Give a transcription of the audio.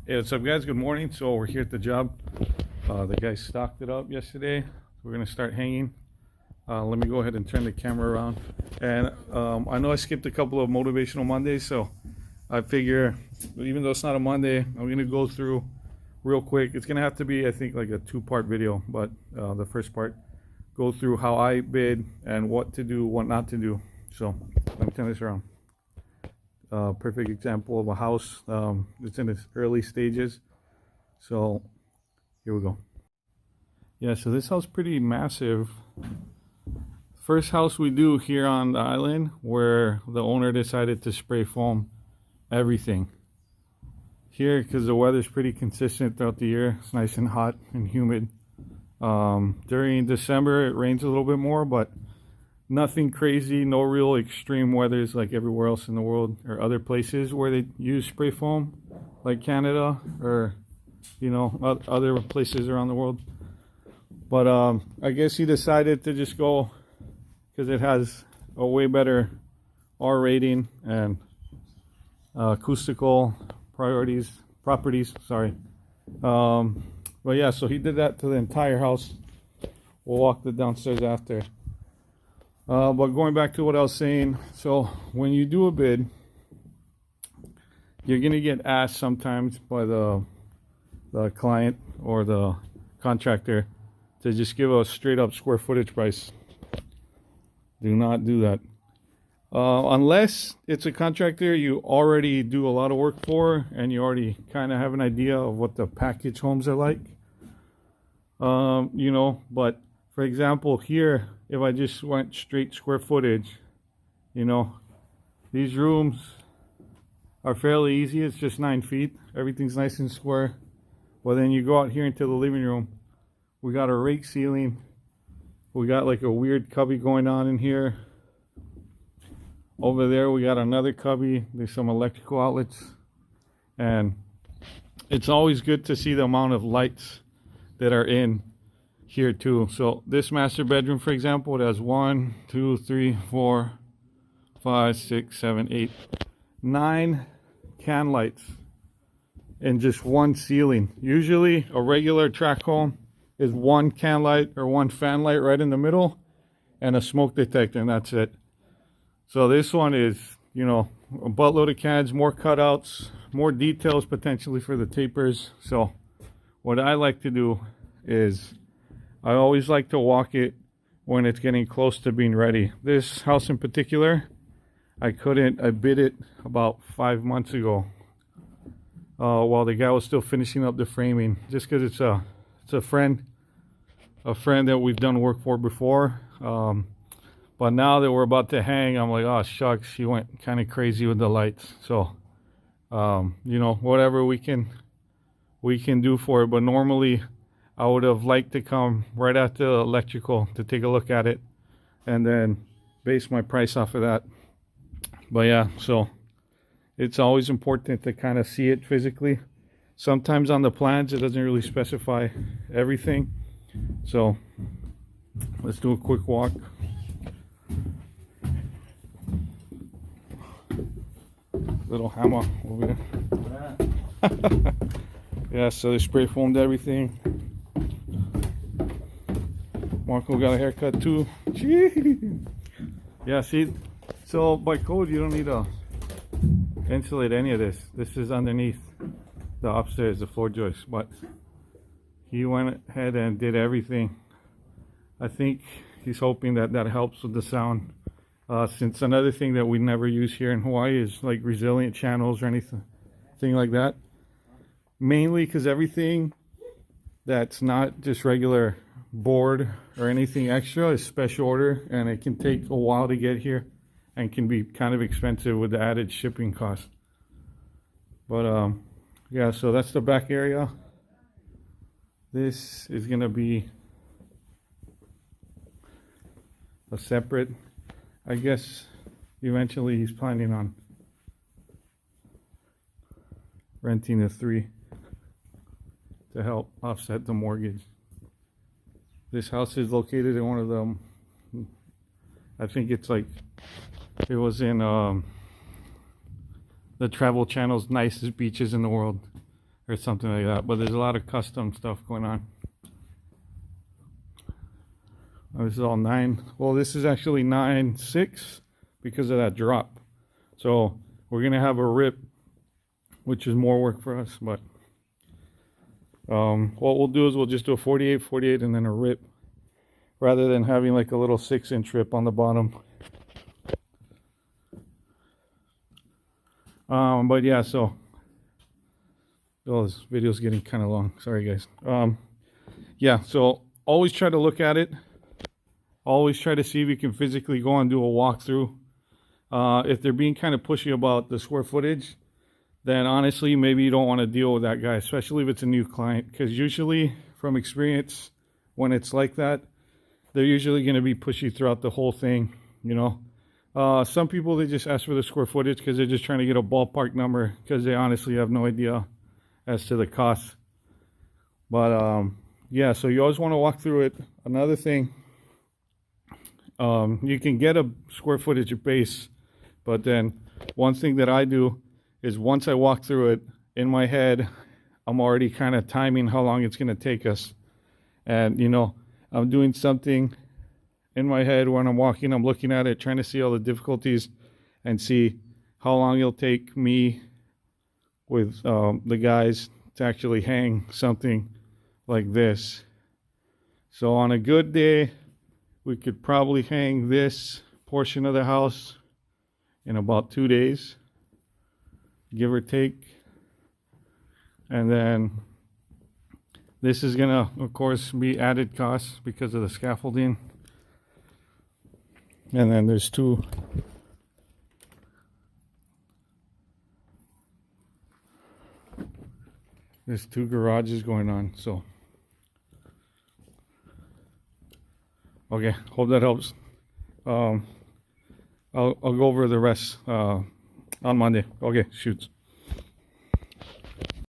Hey, what's up, guys? Good morning. So we're here at the job. The guy stocked it up yesterday. We're gonna start hanging. Let me go ahead and turn the camera around. And I know I skipped a couple of motivational Mondays, so I figure, even though it's not a Monday, I'm gonna go through real quick. It's gonna have to be, I think, like a two-part video, but the first part, go through how I bid and what to do, what not to do. So let me turn this around. Perfect example of a house. It's in its early stages. So here we go. Yeah, so this house is pretty massive. First house we do here on the island, where the owner decided to spray foam everything. Here, because the weather's pretty consistent throughout the year, it's nice and hot and humid. During December it rains a little bit more, but nothing crazy, no real extreme weathers like everywhere else in the world or other places where they use spray foam, like Canada or, you know, other places around the world. But I guess he decided to just go because it has a way better R rating and acoustical properties. Sorry. But yeah, so he did that to the entire house. We'll walk the downstairs after. But going back to what I was saying, so when you do a bid, you're gonna get asked sometimes by the client or the contractor to just give a straight up square footage price. Do not do that. Unless it's a contractor you already do a lot of work for and you already kind of have an idea of what the package homes are like. You know, but for example here, if I just went straight square footage, you know, these rooms are fairly easy. It's just 9 feet. Everything's nice and square. Well, then you go out here into the living room. We got a rake ceiling. We got like a weird cubby going on in here. Over there we got another cubby. There's some electrical outlets. And it's always good to see the amount of lights that are in here too. So this master bedroom, for example, it has 1, 2, 3, 4, 5, 6, 7, 8, 9 can lights in just one ceiling. Usually a regular tract home is one can light or one fan light right in the middle and a smoke detector, and that's it. So this one is, you know, a buttload of cans, more cutouts, more details potentially for the tapers. So what I like to do is I always like to walk it when it's getting close to being ready. This house in particular, I bid it about 5 months ago while the guy was still finishing up the framing, just because it's a friend that we've done work for before. But now that we're about to hang, I'm like, oh shucks, she went kind of crazy with the lights. So you know, whatever we can do for it. But normally I would have liked to come right after the electrical to take a look at it and then base my price off of that. But yeah, so it's always important to kind of see it physically. Sometimes on the plans it doesn't really specify everything. So let's do a quick walk. Little hammer over there. Yeah, so they spray foamed everything. Marco got a haircut too. Yeah, see, so by code you don't need to insulate any of this. This is underneath the upstairs, the floor joist, but he went ahead and did everything. I think he's hoping that that helps with the sound, since another thing that we never use here in Hawaii is like resilient channels or anything like that, mainly because everything that's not just regular board or anything extra is special order, and it can take a while to get here and can be kind of expensive with the added shipping cost. But yeah, so that's the back area. This is gonna be a separate, I guess eventually he's planning on renting a 3 to help offset the mortgage. This house is located in one of them, I think it's like, it was in the Travel Channel's nicest beaches in the world. or something like that. But there's a lot of custom stuff going on. This is all 9. Well, this is actually 9/6 because of that drop. So we're gonna have a rip, which is more work for us. But what we'll do is we'll just do a 48, and then a rip, rather than having like a little 6-inch rip on the bottom. But yeah, so this video's getting kind of long. Sorry, guys. Yeah, so always try to look at it. Always try to see if you can physically go and do a walkthrough. If they're being kind of pushy about the square footage, then honestly, maybe you don't want to deal with that guy, especially if it's a new client. Because usually, from experience, when it's like that, they're usually going to be pushy throughout the whole thing, you know. Some people, they just ask for the square footage because they're just trying to get a ballpark number because they honestly have no idea as to the cost. But yeah, so you always want to walk through it. Another thing, you can get a square footage base, but then one thing that I do is once I walk through it, in my head, I'm already kind of timing how long it's going to take us. And, you know, I'm doing something in my head when I'm walking, I'm looking at it, trying to see all the difficulties and see how long it'll take me with the guys to actually hang something like this. So on a good day, we could probably hang this portion of the house in about 2 days, give or take. And then this is gonna, of course, be added costs because of the scaffolding. And then there's two garages going on. So okay, hope that helps. I'll go over the rest on Monday. Okay, shoots.